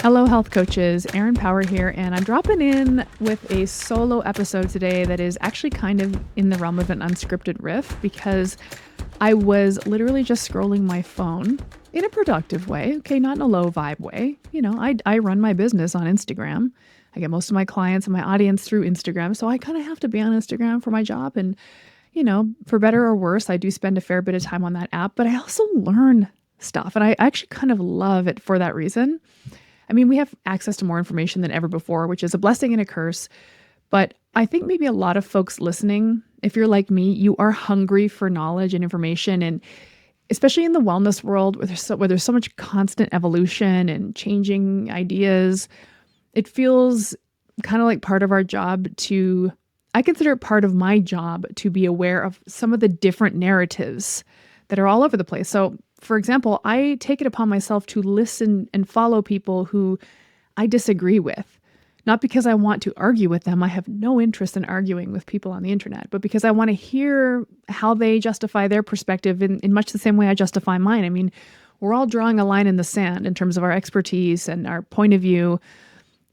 Hello, health coaches. Erin Power here, and I'm dropping in with a solo episode today that is actually kind of in the realm of an unscripted riff because I was literally just scrolling my phone in a productive way. Okay, not in a low vibe way. I run my business on Instagram. I get most of my clients and my audience through Instagram, so I kind of have to be on Instagram for my job. And, for better or worse, I do spend a fair bit of time on that app, but I also learn stuff, and I actually kind of love it for that reason. I mean, we have access to more information than ever before, which is a blessing and a curse. But I think maybe a lot of folks listening, if you're like me, you are hungry for knowledge and information. And especially in the wellness world where there's so much constant evolution and changing ideas, it feels kind of like part of our job I consider it part of my job to be aware of some of the different narratives that are all over the place. So, for example, I take it upon myself to listen and follow people who I disagree with, not because I want to argue with them. I have no interest in arguing with people on the internet, but because I want to hear how they justify their perspective in much the same way I justify mine. I mean, we're all drawing a line in the sand in terms of our expertise and our point of view,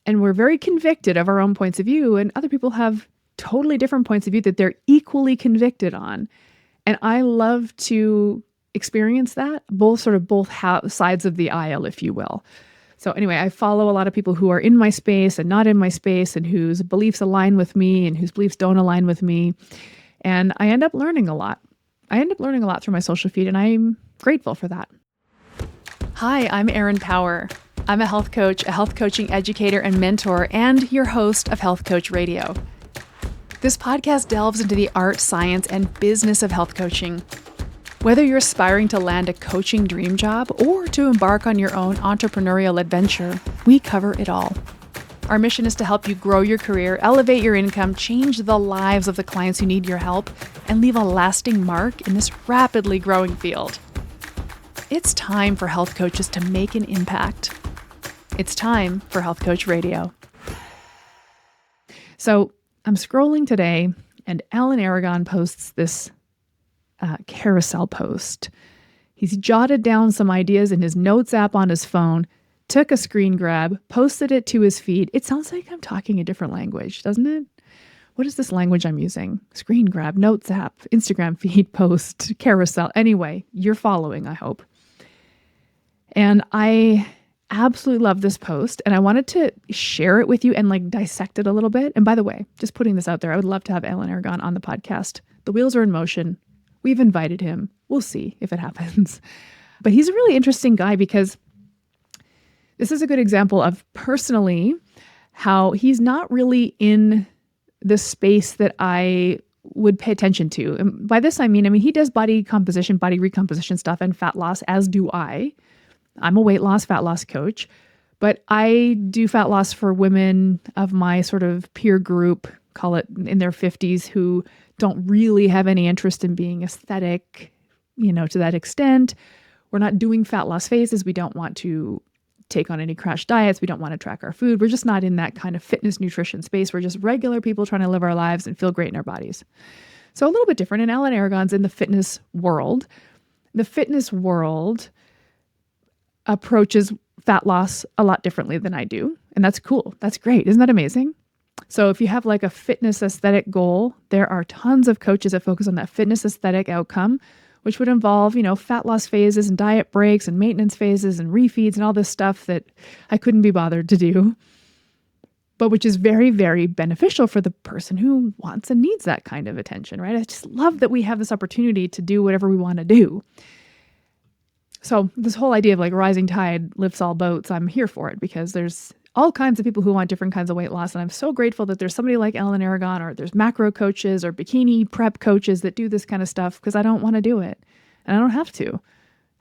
and we're very convicted of our own points of view, and other people have totally different points of view that they're equally convicted on. And I love to experience that, both sides of the aisle, if you will. So anyway, I follow a lot of people who are in my space and not in my space, and whose beliefs align with me and whose beliefs don't align with me. And I end up learning a lot. Through my social feed, and I'm grateful for that. Hi, I'm Erin Power. I'm a health coach, a health coaching educator and mentor, and your host of Health Coach Radio. This podcast delves into the art, science, and business of health coaching. Whether you're aspiring to land a coaching dream job or to embark on your own entrepreneurial adventure, we cover it all. Our mission is to help you grow your career, elevate your income, change the lives of the clients who need your help, and leave a lasting mark in this rapidly growing field. It's time for health coaches to make an impact. It's time for Health Coach Radio. So I'm scrolling today, and Alan Aragon posts this carousel post. He's jotted down some ideas in his notes app on his phone, took a screen grab, posted it to his feed. It sounds like I'm talking a different language, doesn't it? What is this language I'm using? Screen grab, notes app, Instagram feed, post, carousel. Anyway, you're following, I hope. And I absolutely love this post, and I wanted to share it with you and dissect it a little bit. And by the way, just putting this out there, I would love to have Alan Aragon on the podcast. The wheels are in motion. We've invited him. We'll see if it happens. But he's a really interesting guy because this is a good example of personally how he's not really in the space that I would pay attention to. And by this, I mean, he does body composition, body recomposition stuff and fat loss, as do I. I'm a weight loss, fat loss coach, but I do fat loss for women of my sort of peer group, call it in their 50s, who don't really have any interest in being aesthetic, to that extent. We're not doing fat loss phases. We don't want to take on any crash diets. We don't want to track our food. We're just not in that kind of fitness nutrition space. We're just regular people trying to live our lives and feel great in our bodies. So a little bit different. And Alan Aragon's in the fitness world. The fitness world approaches fat loss a lot differently than I do. And that's cool. That's great. Isn't that amazing? So if you have a fitness aesthetic goal, there are tons of coaches that focus on that fitness aesthetic outcome, which would involve, fat loss phases and diet breaks and maintenance phases and refeeds and all this stuff that I couldn't be bothered to do, but which is very, very beneficial for the person who wants and needs that kind of attention, right? I just love that we have this opportunity to do whatever we want to do. So this whole idea of rising tide lifts all boats, I'm here for it because there's all kinds of people who want different kinds of weight loss. And I'm so grateful that there's somebody like Alan Aragon, or there's macro coaches or bikini prep coaches that do this kind of stuff, because I don't want to do it. And I don't have to.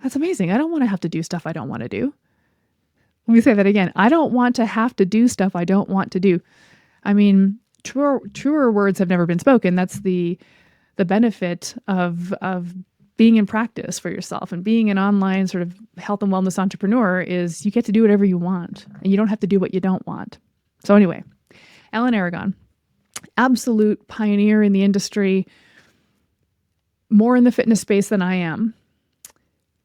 That's amazing. I don't want to have to do stuff I don't want to do. Let me say that again. I don't want to have to do stuff I don't want to do. I mean, truer words have never been spoken. That's the benefit of being in practice for yourself and being an online sort of health and wellness entrepreneur is you get to do whatever you want and you don't have to do what you don't want. So anyway, Alan Aragon, absolute pioneer in the industry, more in the fitness space than I am.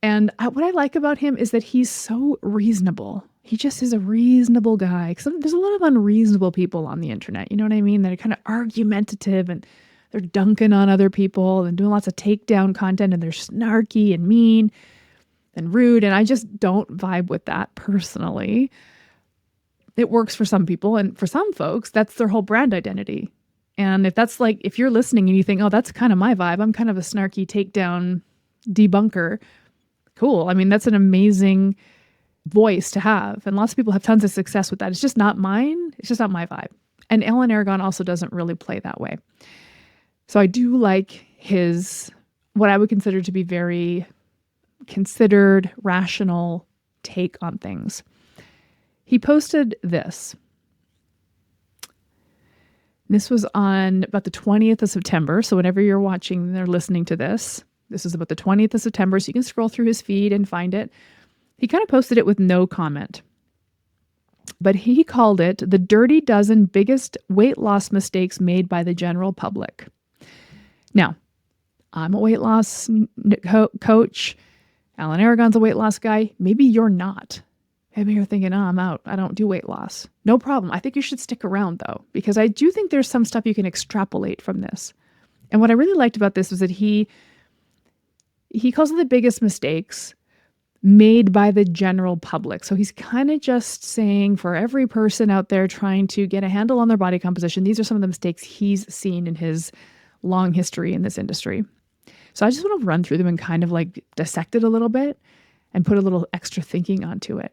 And what I like about him is that he's so reasonable. He just is a reasonable guy. Because there's a lot of unreasonable people on the internet. You know what I mean? That are kind of argumentative and they're dunking on other people and doing lots of takedown content, and they're snarky and mean and rude. And I just don't vibe with that personally. It works for some people, and for some folks, that's their whole brand identity. And if you're listening and you think, oh, that's kind of my vibe, I'm kind of a snarky takedown debunker. Cool. I mean, that's an amazing voice to have. And lots of people have tons of success with that. It's just not mine. It's just not my vibe. And Alan Aragon also doesn't really play that way. So I do like what I would consider to be very considered, rational take on things. He posted this. This was on about the 20th of September. So whenever you're watching or listening to this is about the 20th of September. So you can scroll through his feed and find it. He kind of posted it with no comment. But he called it the Dirty Dozen Biggest Weight Loss Mistakes Made by the General Public. Now, I'm a weight loss coach. Alan Aragon's a weight loss guy. Maybe you're not. Maybe you're thinking, oh, I'm out. I don't do weight loss. No problem. I think you should stick around, though, because I do think there's some stuff you can extrapolate from this. And what I really liked about this was that he calls it the biggest mistakes made by the general public. So he's kind of just saying for every person out there trying to get a handle on their body composition, these are some of the mistakes he's seen in his long history in this industry. So I just want to run through them and kind of like dissect it a little bit and put a little extra thinking onto it.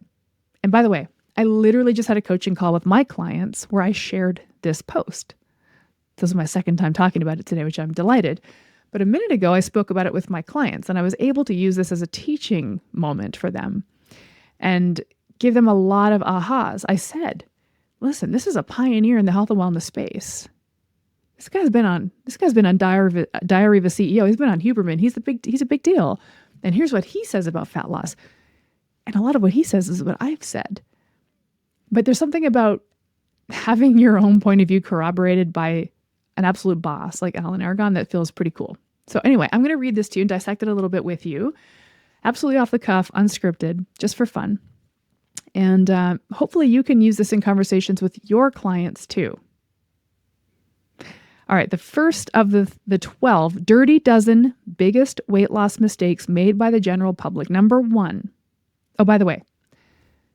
And by the way, I literally just had a coaching call with my clients where I shared this post. This is my second time talking about it today, which I'm delighted. But a minute ago, I spoke about it with my clients, and I was able to use this as a teaching moment for them and give them a lot of ahas. I said, listen, this is a pioneer in the health and wellness space. This guy's been on Diary of a CEO. He's been on Huberman. He's a big deal. And here's what he says about fat loss. And a lot of what he says is what I've said. But there's something about having your own point of view corroborated by an absolute boss like Alan Aragon that feels pretty cool. So anyway, I'm going to read this to you and dissect it a little bit with you. Absolutely off the cuff, unscripted, just for fun. And hopefully you can use this in conversations with your clients too. All right, the first of the 12 dirty dozen biggest weight loss mistakes made by the general public. Number 1. Oh, by the way,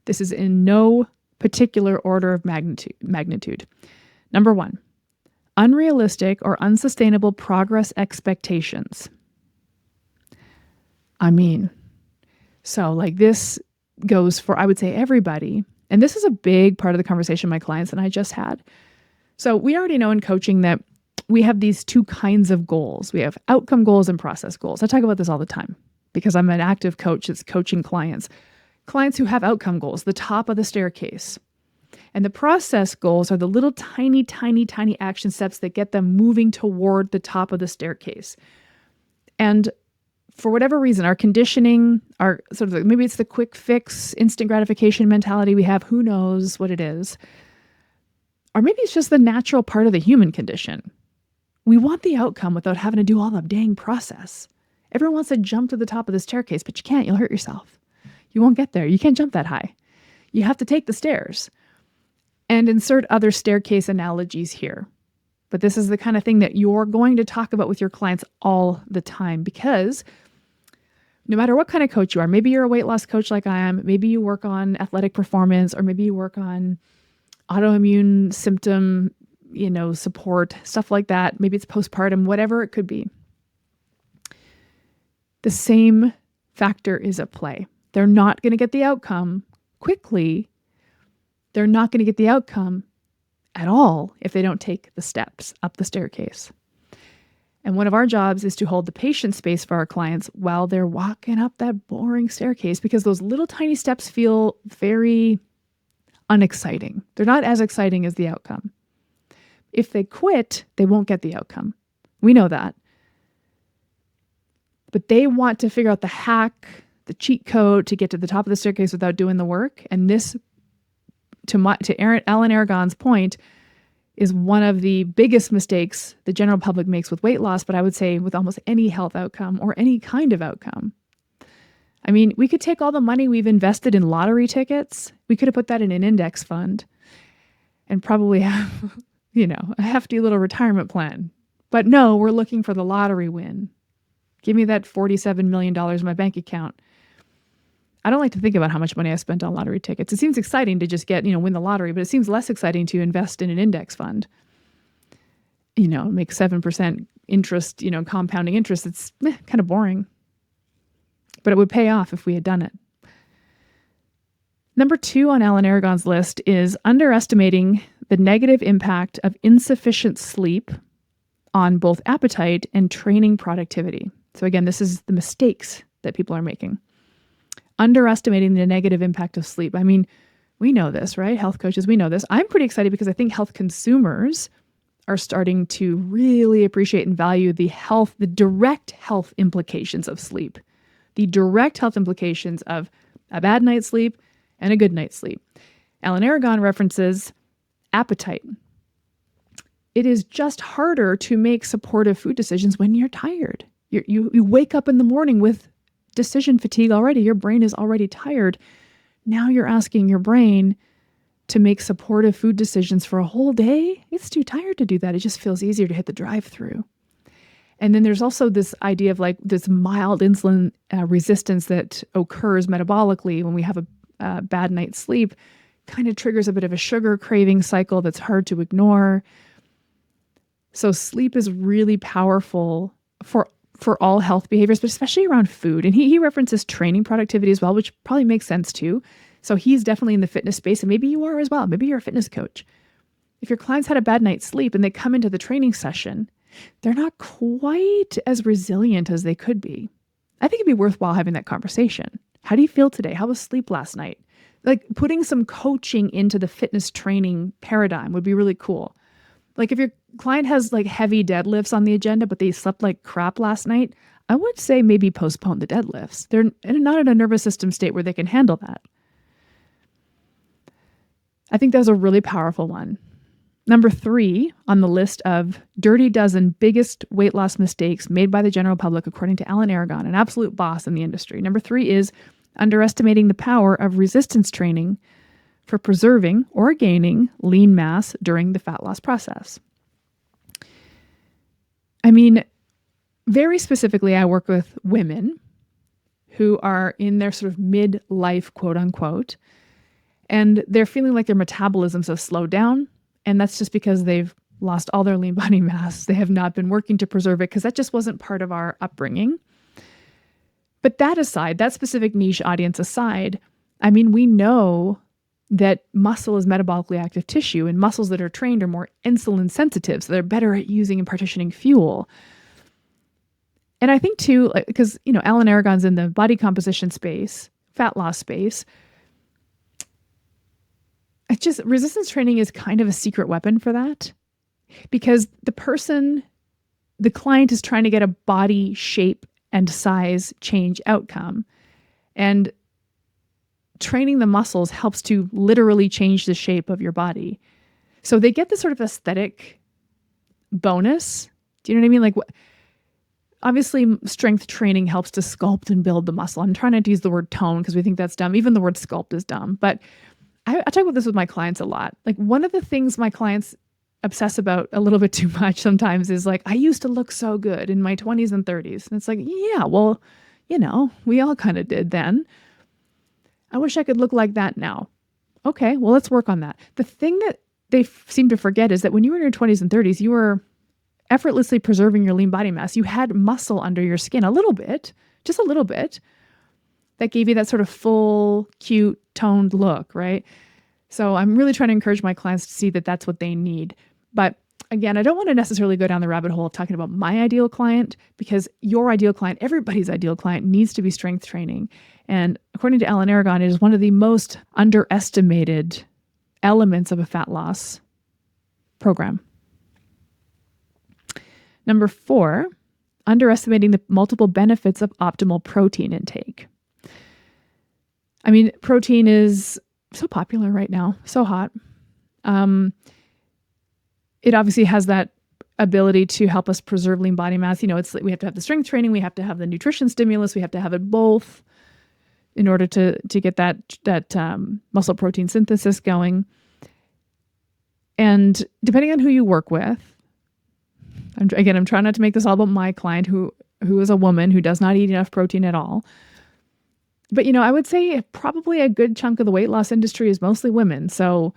this is in no particular order of magnitude. Number 1, unrealistic or unsustainable progress expectations. I mean, so like this goes for, I would say, everybody. And this is a big part of the conversation my clients and I just had. So we already know in coaching that we have these two kinds of goals. We have outcome goals and process goals. I talk about this all the time because I'm an active coach that's coaching clients who have outcome goals, the top of the staircase. And the process goals are the little tiny, tiny, tiny action steps that get them moving toward the top of the staircase. And for whatever reason, our conditioning, our sort of maybe it's the quick fix, instant gratification mentality we have, who knows what it is. Or maybe it's just the natural part of the human condition. We want the outcome without having to do all the dang process. Everyone wants to jump to the top of the staircase, but you can't. You'll hurt yourself. You won't get there. You can't jump that high. You have to take the stairs. And insert other staircase analogies here. But this is the kind of thing that you're going to talk about with your clients all the time, because no matter what kind of coach you are, maybe you're a weight loss coach like I am, maybe you work on athletic performance, or maybe you work on autoimmune symptom, support, stuff like that. Maybe it's postpartum, whatever it could be. The same factor is at play. They're not going to get the outcome quickly. They're not going to get the outcome at all if they don't take the steps up the staircase. And one of our jobs is to hold the patient space for our clients while they're walking up that boring staircase, because those little tiny steps feel very unexciting. They're not as exciting as the outcome. If they quit, they won't get the outcome. We know that. But they want to figure out the hack, the cheat code to get to the top of the staircase without doing the work. And this, to Alan Aragon's point, is one of the biggest mistakes the general public makes with weight loss, but I would say with almost any health outcome or any kind of outcome. I mean, we could take all the money we've invested in lottery tickets, we could have put that in an index fund and probably have, a hefty little retirement plan. But no, we're looking for the lottery win. Give me that $47 million in my bank account. I don't like to think about how much money I spent on lottery tickets. It seems exciting to just win the lottery, but it seems less exciting to invest in an index fund. Make 7% interest, compounding interest. It's kind of boring. But it would pay off if we had done it. Number 2 on Alan Aragon's list is underestimating the negative impact of insufficient sleep on both appetite and training productivity. So again, this is the mistakes that people are making. Underestimating the negative impact of sleep. I mean, we know this, right? Health coaches, we know this. I'm pretty excited because I think health consumers are starting to really appreciate and value the direct health implications of sleep, the direct health implications of a bad night's sleep and a good night's sleep. Alan Aragon references appetite. It is just harder to make supportive food decisions when you're tired. You wake up in the morning with decision fatigue already. Your brain is already tired. Now you're asking your brain to make supportive food decisions for a whole day. It's too tired to do that. It just feels easier to hit the drive-through. And then there's also this idea of this mild insulin resistance that occurs metabolically when we have a bad night's sleep, kind of triggers a bit of a sugar craving cycle that's hard to ignore. So sleep is really powerful for all health behaviors, but especially around food. And he references training productivity as well, which probably makes sense too. So he's definitely in the fitness space, and maybe you are as well. Maybe you're a fitness coach. If your clients had a bad night's sleep and they come into the training session, they're not quite as resilient as they could be. I think it'd be worthwhile having that conversation. How do you feel today? How was sleep last night? Putting some coaching into the fitness training paradigm would be really cool. If your client has heavy deadlifts on the agenda, but they slept like crap last night, I would say maybe postpone the deadlifts. They're not in a nervous system state where they can handle that. I think that was a really powerful one. Number 3 on the list of dirty dozen biggest weight loss mistakes made by the general public, according to Alan Aragon, an absolute boss in the industry. Number 3 is underestimating the power of resistance training for preserving or gaining lean mass during the fat loss process. I mean, very specifically, I work with women who are in their sort of midlife, quote unquote, and they're feeling like their metabolisms have slowed down. And that's just because they've lost all their lean body mass. They have not been working to preserve it because that just wasn't part of our upbringing. But that aside, that specific niche audience aside, I mean, we know that muscle is metabolically active tissue, and muscles that are trained are more insulin sensitive. So they're better at using and partitioning fuel. And I think too, because, Alan Aragon's in the body composition space, fat loss space, it's just resistance training is kind of a secret weapon for that, because the client is trying to get a body shape and size change outcome. And training the muscles helps to literally change the shape of your body. So they get this sort of aesthetic bonus. Do you know what I mean? Obviously, strength training helps to sculpt and build the muscle. I'm trying not to use the word tone because we think that's dumb. Even the word sculpt is dumb. But I talk about this with my clients a lot. One of the things my clients obsess about a little bit too much sometimes is I used to look so good in my 20s and 30s. And it's yeah, well, we all kind of did then. I wish I could look like that now. Okay, well, let's work on that. The thing that they seem to forget is that when you were in your 20s and 30s, you were effortlessly preserving your lean body mass. You had muscle under your skin a little bit, just a little bit, that gave you that sort of full, cute, toned look, right? So I'm really trying to encourage my clients to see that that's what they need. But again, I don't want to necessarily go down the rabbit hole of talking about my ideal client, because your ideal client, everybody's ideal client, needs to be strength training. And according to Alan Aragon, it is one of the most underestimated elements of a fat loss program. Number 4, underestimating the multiple benefits of optimal protein intake. I mean, protein is so popular right now, so hot. It obviously has that ability to help us preserve lean body mass. We have to have the strength training, we have to have the nutrition stimulus, we have to have it both. in order to get that muscle protein synthesis going. And depending on who you work with, I'm trying not to make this all about my client who is a woman who does not eat enough protein at all. But, I would say probably a good chunk of the weight loss industry is mostly women. So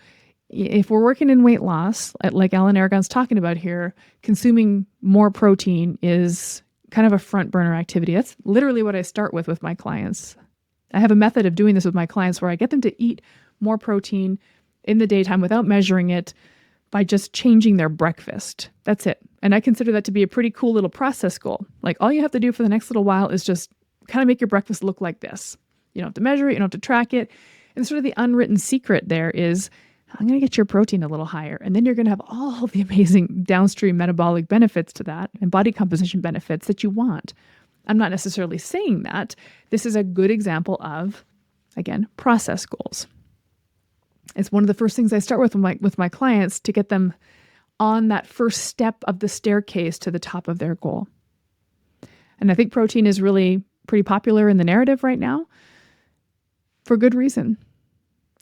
if we're working in weight loss, like Alan Aragon's talking about here, consuming more protein is kind of a front burner activity. That's literally what I start with my clients. I have a method of doing this with my clients where I get them to eat more protein in the daytime without measuring it by just changing their breakfast. That's it. And I consider that to be a pretty cool little process goal. Like all you have to do for the next little while is just kind of make your breakfast look like this. You don't have to measure it. You don't have to track it. And sort of the unwritten secret there is I'm going to get your protein a little higher. And then you're going to have all the amazing downstream metabolic benefits to that and body composition benefits that you want. I'm not necessarily saying that. This is a good example of, again, process goals. It's one of the first things I start with my clients to get them on that first step of the staircase to the top of their goal. And I think protein is really pretty popular in the narrative right now for good reason.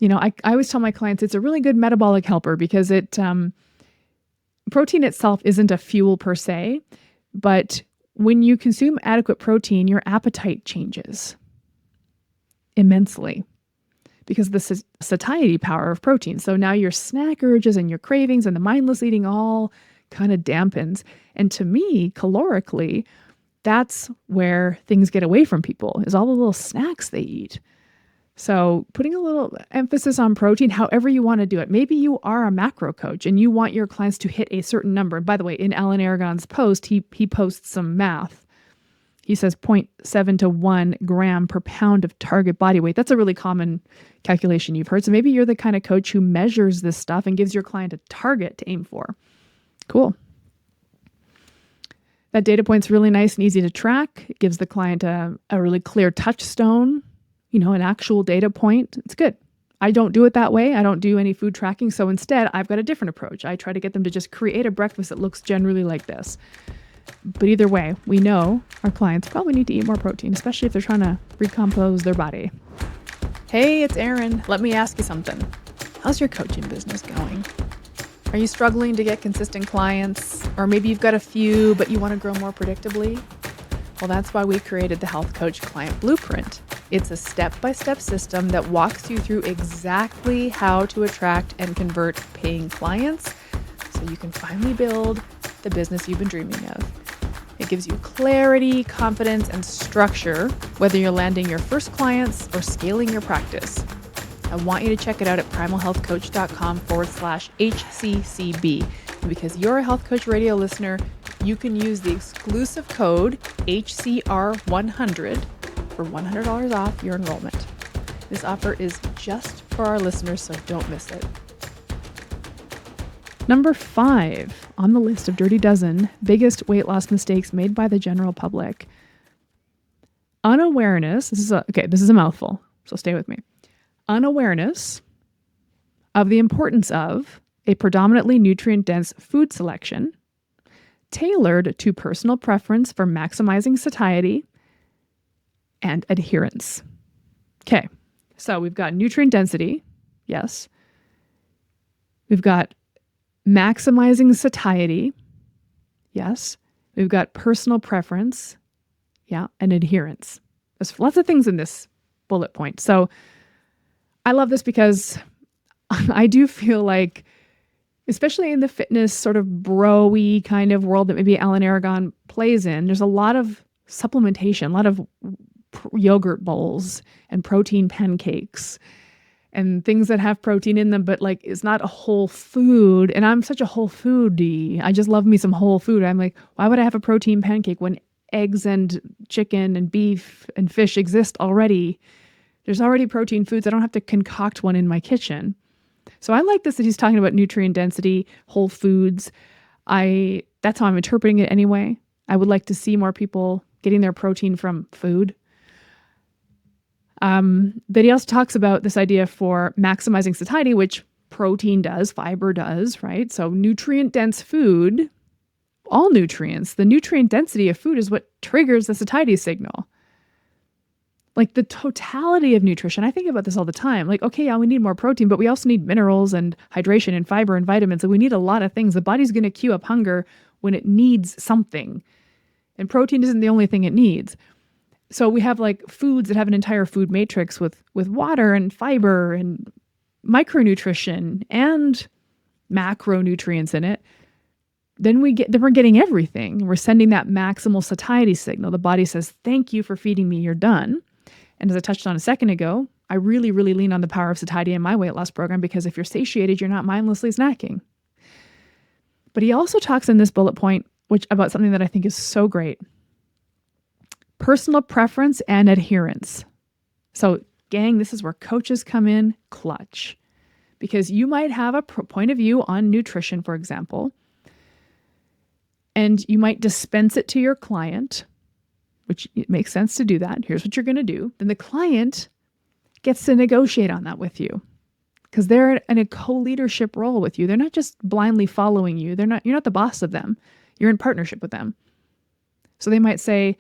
I always tell my clients it's a really good metabolic helper because protein itself isn't a fuel per se, but when you consume adequate protein, your appetite changes immensely because of the satiety power of protein. So now your snack urges and your cravings and the mindless eating all kind of dampens. And to me, calorically, that's where things get away from people is all the little snacks they eat. So putting a little emphasis on protein, however you want to do it. Maybe you are a macro coach and you want your clients to hit a certain number. And by the way, in Alan Aragon's post, he posts some math. He says 0.7 to 1 gram per pound of target body weight. That's a really common calculation you've heard. So maybe you're the kind of coach who measures this stuff and gives your client a target to aim for. Cool. That data point's really nice and easy to track. It gives the client a really clear touchstone, an actual data point. It's good. I don't do it that way. I don't do any food tracking. So instead, I've got a different approach. I try to get them to just create a breakfast that looks generally like this. But either way, we know our clients probably need to eat more protein, especially if they're trying to recompose their body. Hey, it's Erin. Let me ask you something. How's your coaching business going? Are you struggling to get consistent clients? Or maybe you've got a few, but you want to grow more predictably? Well, that's why we created the Health Coach Client Blueprint. It's a step-by-step system that walks you through exactly how to attract and convert paying clients so you can finally build the business you've been dreaming of. It gives you clarity, confidence, and structure, whether you're landing your first clients or scaling your practice. I want you to check it out at primalhealthcoach.com/HCCB. And because you're a Health Coach Radio listener, you can use the exclusive code HCR100 for $100 off your enrollment. This offer is just for our listeners, so don't miss it. Number 5 on the list of Dirty Dozen biggest weight loss mistakes made by the general public. Unawareness. This is a mouthful, so stay with me. Unawareness of the importance of a predominantly nutrient-dense food selection tailored to personal preference for maximizing satiety and adherence. Okay, so we've got nutrient density, yes. We've got maximizing satiety, yes. We've got personal preference, yeah, and adherence. There's lots of things in this bullet point. So I love this because I do feel like, especially in the fitness sort of bro-y kind of world that maybe Alan Aragon plays in, there's a lot of supplementation, a lot of yogurt bowls and protein pancakes and things that have protein in them, but like it's not a whole food. And I'm such a whole foodie. I just love me some whole food. I'm like, why would I have a protein pancake when eggs and chicken and beef and fish exist already? There's already protein foods. I don't have to concoct one in my kitchen. So I like this that he's talking about nutrient density, whole foods. That's how I'm interpreting it anyway. I would like to see more people getting their protein from food. But he also talks about this idea for maximizing satiety, which protein does, fiber does, right? So nutrient-dense food, all nutrients, the nutrient density of food is what triggers the satiety signal. Like the totality of nutrition. I think about this all the time. Like, okay, yeah, we need more protein, but we also need minerals and hydration and fiber and vitamins. And we need a lot of things. The body's going to cue up hunger when it needs something. And protein isn't the only thing it needs. So we have like foods that have an entire food matrix with water and fiber and micronutrition and macronutrients in it. Then we're getting everything. We're sending that maximal satiety signal. The body says, thank you for feeding me, you're done. And as I touched on a second ago, I really, really lean on the power of satiety in my weight loss program, because if you're satiated, you're not mindlessly snacking. But he also talks in this bullet point about something that I think is so great. Personal preference and adherence. So, gang, this is where coaches come in clutch, because you might have a point of view on nutrition, for example, and you might dispense it to your client, which it makes sense to do that. Here's what you're going to do. Then the client gets to negotiate on that with you, because they're in a co-leadership role with you. They're not just blindly following you. You're not the boss of them. You're in partnership with them. So they might say,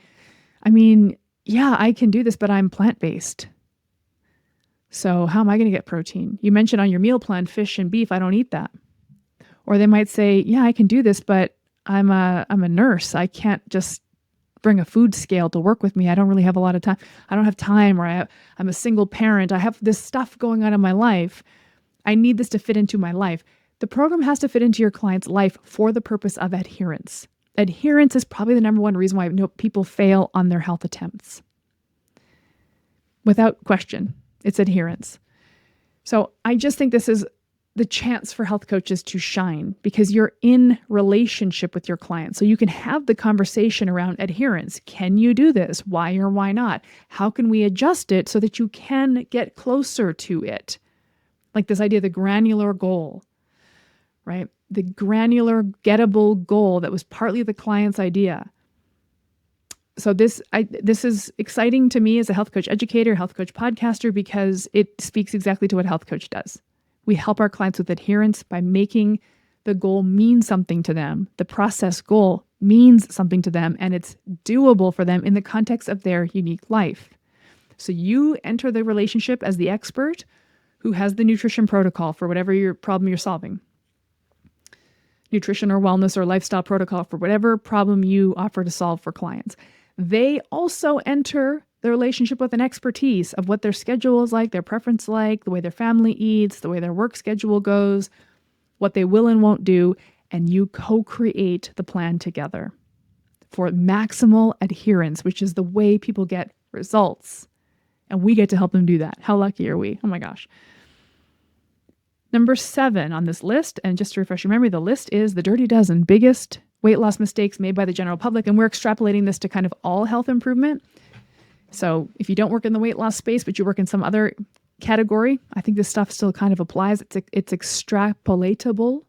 I mean, yeah, I can do this, but I'm plant-based. So how am I going to get protein? You mentioned on your meal plan, fish and beef. I don't eat that. Or they might say, yeah, I can do this, but I'm a nurse. I can't just bring a food scale to work with me. I don't really have a lot of time. I don't have time, or I'm a single parent. I have this stuff going on in my life. I need this to fit into my life. The program has to fit into your client's life for the purpose of adherence. Adherence is probably the number one reason why people fail on their health attempts. Without question, it's adherence. So I just think this is the chance for health coaches to shine, because you're in relationship with your client. So you can have the conversation around adherence. Can you do this? Why or why not? How can we adjust it so that you can get closer to it? Like this idea of the granular goal, right? The granular gettable goal that was partly the client's idea. So this is exciting to me as a health coach educator, health coach podcaster, because it speaks exactly to what a health coach does. We help our clients with adherence by making the goal mean something to them. The process goal means something to them, and it's doable for them in the context of their unique life. So you enter the relationship as the expert who has the nutrition protocol for whatever your problem you're solving. Nutrition or wellness or lifestyle protocol for whatever problem you offer to solve for clients. They also enter the relationship with an expertise of what their schedule is like, their preference like, the way their family eats, the way their work schedule goes, what they will and won't do, and you co-create the plan together for maximal adherence, which is the way people get results. And we get to help them do that. How lucky are we? Oh my gosh. Number 7 on this list, and just to refresh your memory, the list is the dirty dozen biggest weight loss mistakes made by the general public. And we're extrapolating this to kind of all health improvement. So if you don't work in the weight loss space, but you work in some other category, I think this stuff still kind of applies. It's extrapolatable.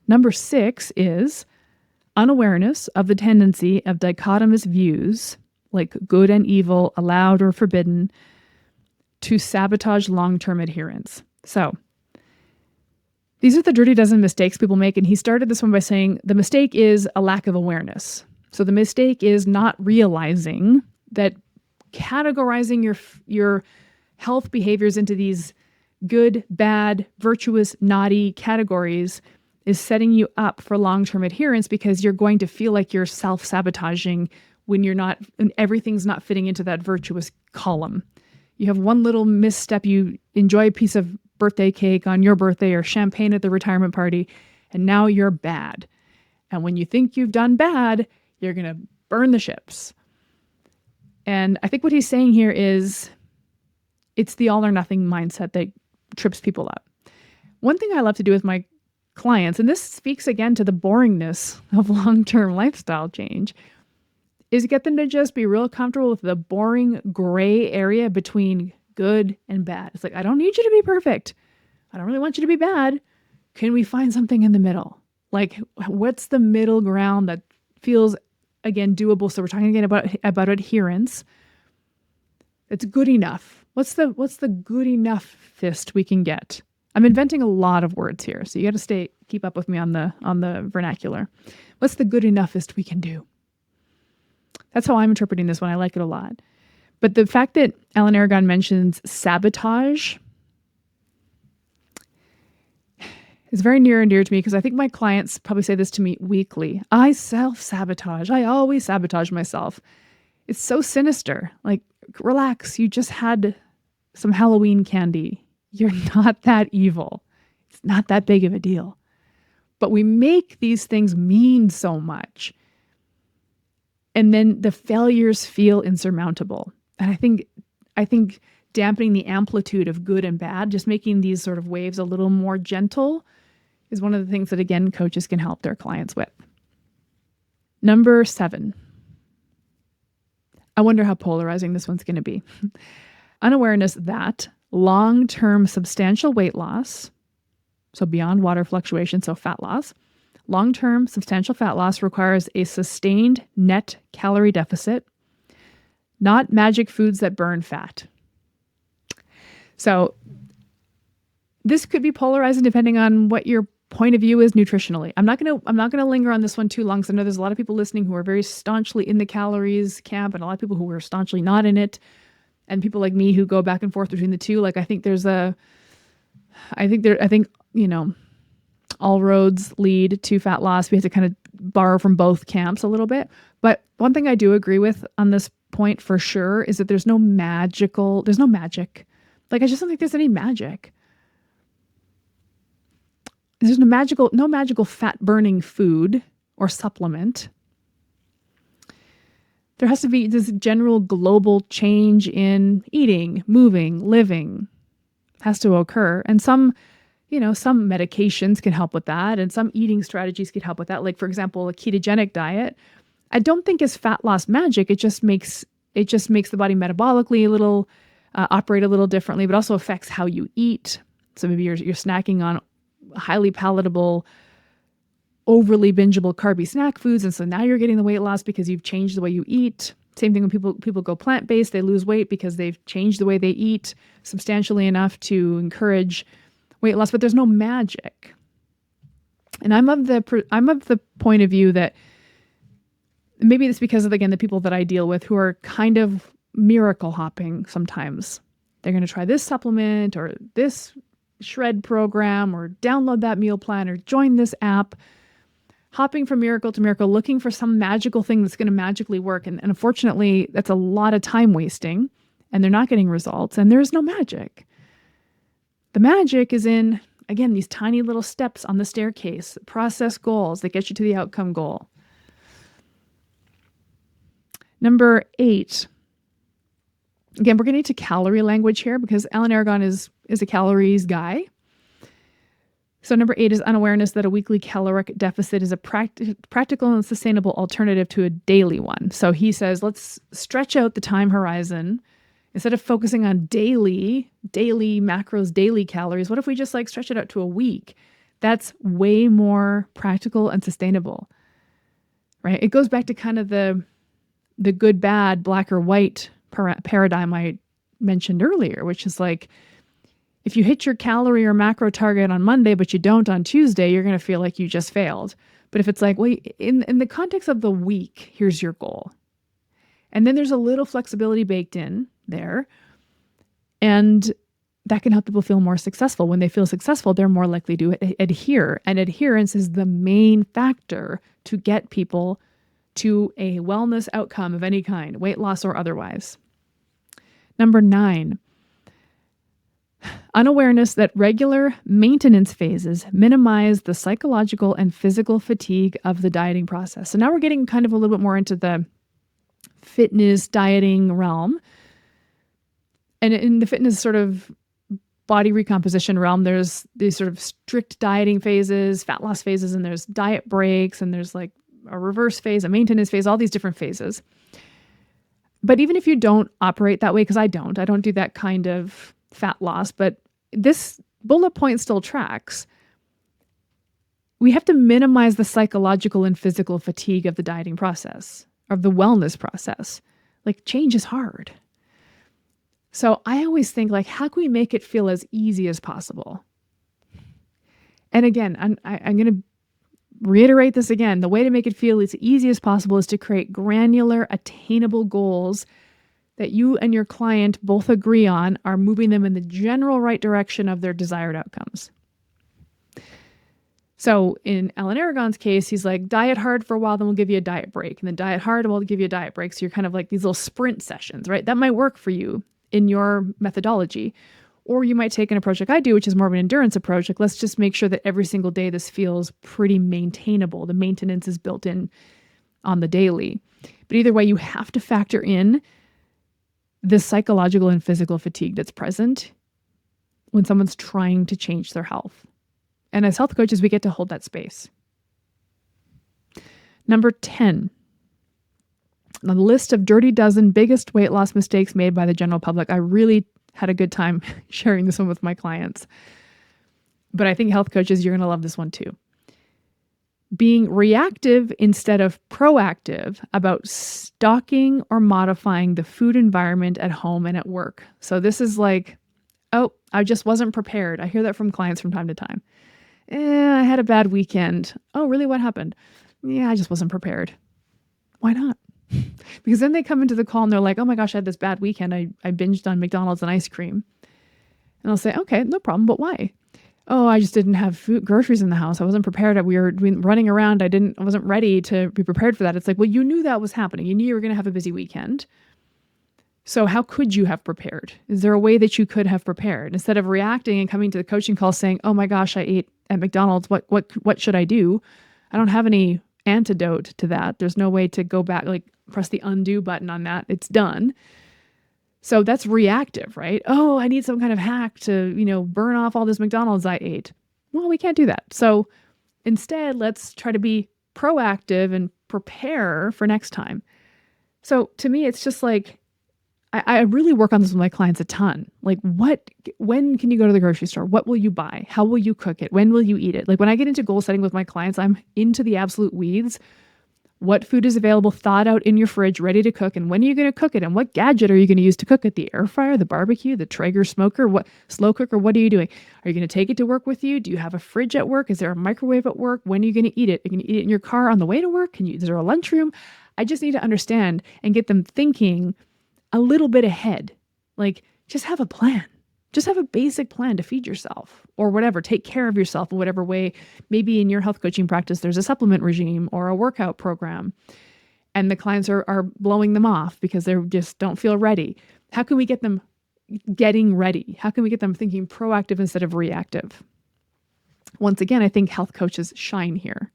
Number 6 is unawareness of the tendency of dichotomous views, like good and evil, allowed or forbidden, to sabotage long-term adherence. So these are the dirty dozen mistakes people make. And he started this one by saying the mistake is a lack of awareness. So the mistake is not realizing that categorizing your health behaviors into these good, bad, virtuous, naughty categories is setting you up for long-term adherence, because you're going to feel like you're self-sabotaging when everything's not fitting into that virtuous column. You have one little misstep, you enjoy a piece of birthday cake on your birthday or champagne at the retirement party, and now you're bad. And when you think you've done bad, you're going to burn the ships. And I think what he's saying here is it's the all or nothing mindset that trips people up. One thing I love to do with my clients, and this speaks again to the boringness of long-term lifestyle change, is get them to just be real comfortable with the boring gray area between good and bad. It's like, I don't need you to be perfect. I don't really want you to be bad. Can we find something in the middle? Like, what's the middle ground that feels, again, doable? So we're talking again about adherence. It's good enough. What's the good enough fist we can get? I'm inventing a lot of words here, so you got to keep up with me on the vernacular. What's the good enoughest we can do? That's how I'm interpreting this one. I like it a lot. But the fact that Alan Aragon mentions sabotage is very near and dear to me because I think my clients probably say this to me weekly. I self-sabotage. I always sabotage myself. It's so sinister. Like, relax. You just had some Halloween candy. You're not that evil. It's not that big of a deal. But we make these things mean so much. And then the failures feel insurmountable. And I think dampening the amplitude of good and bad, just making these sort of waves a little more gentle, is one of the things that, again, coaches can help their clients with. Number 7. I wonder how polarizing this one's going to be. Unawareness that long-term substantial weight loss, so beyond water fluctuation, so fat loss, long-term substantial fat loss requires a sustained net calorie deficit, not magic foods that burn fat. So this could be polarizing depending on what your point of view is nutritionally. I'm not going to linger on this one too long because I know there's a lot of people listening who are very staunchly in the calories camp and a lot of people who are staunchly not in it, and people like me who go back and forth between the two. Like, I think all roads lead to fat loss. We have to kind of borrow from both camps a little bit. But one thing I do agree with on this point for sure is that there's no magic. Like, I just don't think there's any magic. There's no magical fat burning food or supplement. There has to be this general global change in eating, moving, living has to occur. And some medications can help with that. And some eating strategies can help with that. Like, for example, a ketogenic diet, I don't think is fat loss magic. It just makes the body metabolically operate a little differently, but also affects how you eat. So maybe you're snacking on highly palatable, overly bingeable carby snack foods. And so now you're getting the weight loss because you've changed the way you eat. Same thing when people go plant-based, they lose weight because they've changed the way they eat substantially enough to encourage weight loss, but there's no magic. And I'm of the point of view that maybe it's because of, again, the people that I deal with who are kind of miracle hopping sometimes. They're going to try this supplement or this shred program or download that meal plan or join this app, hopping from miracle to miracle, looking for some magical thing that's going to magically work. And unfortunately, that's a lot of time wasting and they're not getting results and there's no magic. The magic is in, again, these tiny little steps on the staircase, process goals that get you to the outcome goal. Number 8. Again, we're getting into calorie language here because Alan Aragon is a calories guy. So number 8 is unawareness that a weekly caloric deficit is a practical and sustainable alternative to a daily one. So he says, let's stretch out the time horizon. Instead of focusing on daily macros, daily calories, what if we just stretch it out to a week? That's way more practical and sustainable, right? It goes back to kind of the good, bad, black or white paradigm I mentioned earlier, which is like, if you hit your calorie or macro target on Monday, but you don't on Tuesday, you're going to feel like you just failed. But if it's like, well, in the context of the week, here's your goal. And then there's a little flexibility baked in there. And that can help people feel more successful. When they feel successful, they're more likely to adhere. And adherence is the main factor to get people to a wellness outcome of any kind, weight loss or otherwise. Number 9, unawareness that regular maintenance phases minimize the psychological and physical fatigue of the dieting process. So now we're getting kind of a little bit more into the fitness dieting realm. And in the fitness sort of body recomposition realm, there's these sort of strict dieting phases, fat loss phases, and there's diet breaks, and there's like a reverse phase, a maintenance phase, all these different phases. But even if you don't operate that way, because I don't do that kind of fat loss, but this bullet point still tracks. We have to minimize the psychological and physical fatigue of the dieting process, of the wellness process. Like, change is hard. So I always think, like, how can we make it feel as easy as possible? And again, I'm going to reiterate this again. The way to make it feel as easy as possible is to create granular, attainable goals that you and your client both agree on are moving them in the general right direction of their desired outcomes. So in Alan Aragon's case, he's like, diet hard for a while, then we'll give you a diet break. And then diet hard, we'll give you a diet break. So you're kind of like these little sprint sessions, right? That might work for you in your methodology. Or you might take an approach like I do, which is more of an endurance approach. Like, let's just make sure that every single day this feels pretty maintainable. The maintenance is built in on the daily. But either way, you have to factor in the psychological and physical fatigue that's present when someone's trying to change their health. And as health coaches, we get to hold that space. Number 10, on the list of dirty dozen biggest weight loss mistakes made by the general public. I really had a good time sharing this one with my clients. But I think health coaches, you're going to love this one too. Being reactive instead of proactive about stocking or modifying the food environment at home and at work. So this is like, oh, I just wasn't prepared. I hear that from clients from time to time. I had a bad weekend. Oh, really? What happened? Yeah, I just wasn't prepared. Why not? Because then they come into the call and they're like, oh my gosh, I had this bad weekend. I binged on McDonald's and ice cream. And I'll say, okay, no problem. But why? Oh, I just didn't have groceries in the house. I wasn't prepared. We were running around. I wasn't ready to be prepared for that. It's like, well, you knew that was happening. You knew you were going to have a busy weekend. So how could you have prepared? Is there a way that you could have prepared instead of reacting and coming to the coaching call saying, oh my gosh, I ate at McDonald's. What should I do? I don't have any antidote to that. There's no way to go back, like press the undo button on that. It's done. So that's reactive, right? Oh, I need some kind of hack to, burn off all this McDonald's I ate. Well, we can't do that. So instead, let's try to be proactive and prepare for next time. So to me, it's just like, I really work on this with my clients a ton. Like when can you go to the grocery store? What will you buy? How will you cook it? When will you eat it? Like when I get into goal setting with my clients, I'm into the absolute weeds. What food is available, thawed out in your fridge, ready to cook? And when are you going to cook it? And what gadget are you going to use to cook it? The air fryer, the barbecue, the Traeger smoker, slow cooker? What are you doing? Are you going to take it to work with you? Do you have a fridge at work? Is there a microwave at work? When are you going to eat it? Are you going to eat it in your car on the way to work? Is there a lunchroom? I just need to understand and get them thinking a little bit ahead. Like, just have a plan. Just have a basic plan to feed yourself or whatever. Take care of yourself in whatever way. Maybe in your health coaching practice, there's a supplement regime or a workout program, and the clients are blowing them off because they just don't feel ready. How can we get them getting ready? How can we get them thinking proactive instead of reactive? Once again, I think health coaches shine here.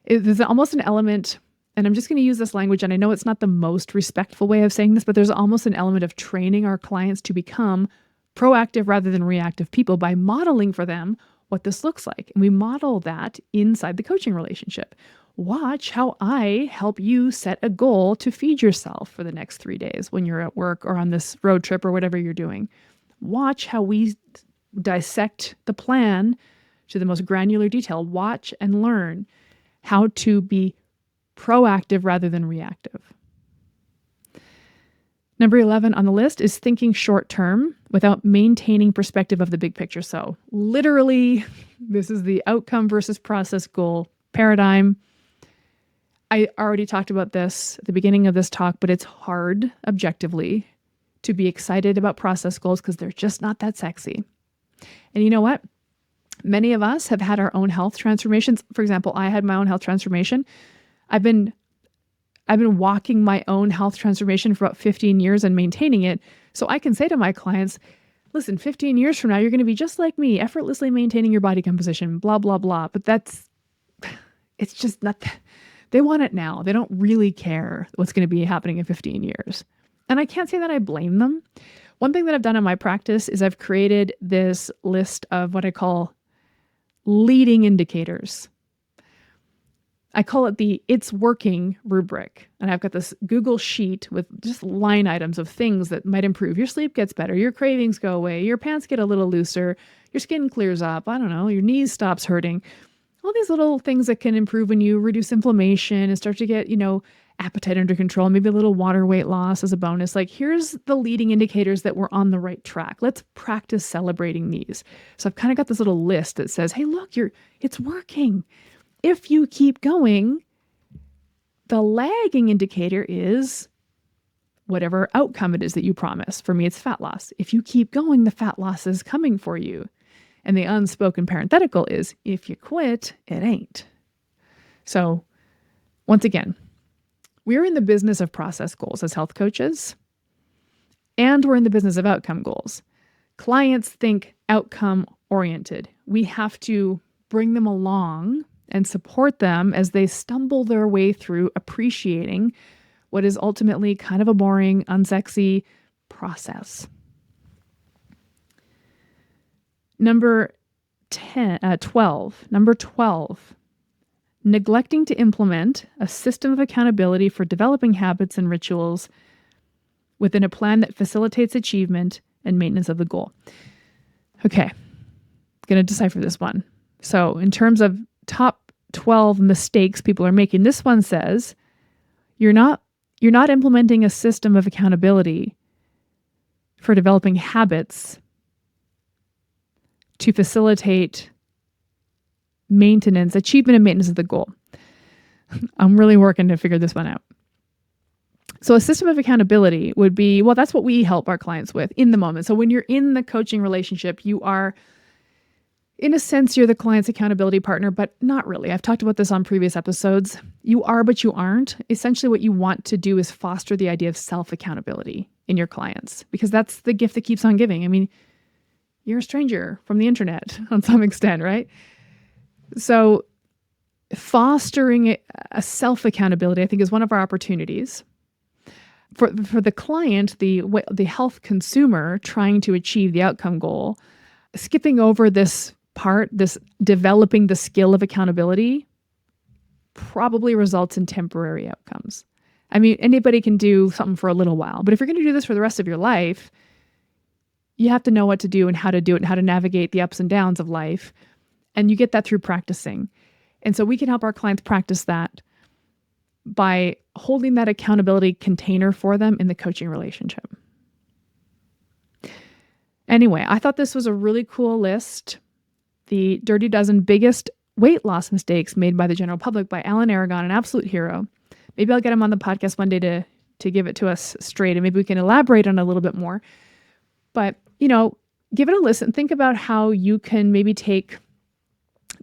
There's almost an element, and I'm just going to use this language, and I know it's not the most respectful way of saying this, but there's almost an element of training our clients to become proactive rather than reactive people by modeling for them what this looks like. And we model that inside the coaching relationship. Watch how I help you set a goal to feed yourself for the next 3 days when you're at work or on this road trip or whatever you're doing. Watch how we dissect the plan to the most granular detail. Watch and learn how to be proactive rather than reactive. Number 11 on the list is thinking short term without maintaining perspective of the big picture. So literally, this is the outcome versus process goal paradigm. I already talked about this at the beginning of this talk, but it's hard objectively to be excited about process goals because they're just not that sexy. And you know what? Many of us have had our own health transformations. For example, I had my own health transformation. I've been walking my own health transformation for about 15 years and maintaining it. So I can say to my clients, listen, 15 years from now, you're going to be just like me, effortlessly maintaining your body composition, blah, blah, blah. But it's just not, they want it now. They don't really care what's going to be happening in 15 years. And I can't say that I blame them. One thing that I've done in my practice is I've created this list of what I call leading indicators. I call it the "it's working" rubric. And I've got this Google sheet with just line items of things that might improve. Your sleep gets better. Your cravings go away. Your pants get a little looser. Your skin clears up. I don't know. Your knees stops hurting. All these little things that can improve when you reduce inflammation and start to get, appetite under control, maybe a little water weight loss as a bonus. Like, here's the leading indicators that we're on the right track. Let's practice celebrating these. So I've kind of got this little list that says, hey, look, it's working. If you keep going, the lagging indicator is whatever outcome it is that you promise. For me, it's fat loss. If you keep going, the fat loss is coming for you. And the unspoken parenthetical is, if you quit, it ain't. So once again, we're in the business of process goals as health coaches, and we're in the business of outcome goals. Clients think outcome oriented. We have to bring them along and support them as they stumble their way through appreciating what is ultimately kind of a boring, unsexy process. Number 12, neglecting to implement a system of accountability for developing habits and rituals within a plan that facilitates achievement and maintenance of the goal. Okay, going to decipher this one. So in terms of top 12 mistakes people are making, this one says, you're not implementing a system of accountability for developing habits to facilitate achievement and maintenance of the goal. I'm really working to figure this one out. So a system of accountability would be, well, that's what we help our clients with in the moment. So when you're in the coaching relationship, you are, in a sense, you're the client's accountability partner, but not really. I've talked about this on previous episodes. You are, but you aren't. Essentially, what you want to do is foster the idea of self-accountability in your clients, because that's the gift that keeps on giving. I mean, you're a stranger from the internet on some extent, right? So fostering a self-accountability, I think, is one of our opportunities. For the client, the health consumer trying to achieve the outcome goal, skipping over this part, this developing the skill of accountability, probably results in temporary outcomes. I mean, anybody can do something for a little while, but if you're going to do this for the rest of your life, you have to know what to do and how to do it and how to navigate the ups and downs of life. And you get that through practicing. And so we can help our clients practice that by holding that accountability container for them in the coaching relationship. Anyway, I thought this was a really cool list. The Dirty Dozen Biggest Weight Loss Mistakes Made by the General Public by Alan Aragon, an absolute hero. Maybe I'll get him on the podcast one day to give it to us straight, and maybe we can elaborate on it a little bit more. But, give it a listen. Think about how you can maybe take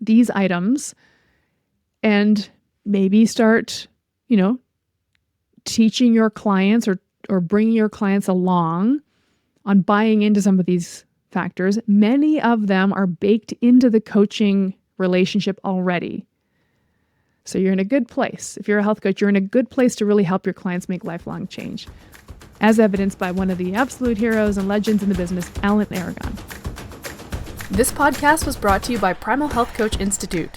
these items and maybe start teaching your clients or bringing your clients along on buying into some of these factors. Many of them are baked into the coaching relationship already. So you're in a good place. If you're a health coach, you're in a good place to really help your clients make lifelong change, as evidenced by one of the absolute heroes and legends in the business, Alan Aragon. This podcast was brought to you by Primal Health Coach Institute.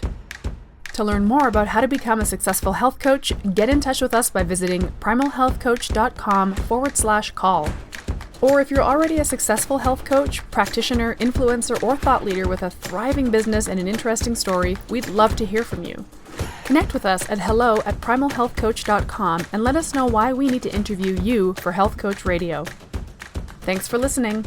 To learn more about how to become a successful health coach, get in touch with us by visiting primalhealthcoach.com/call. Or if you're already a successful health coach, practitioner, influencer, or thought leader with a thriving business and an interesting story, we'd love to hear from you. Connect with us at hello@primalhealthcoach.com and let us know why we need to interview you for Health Coach Radio. Thanks for listening.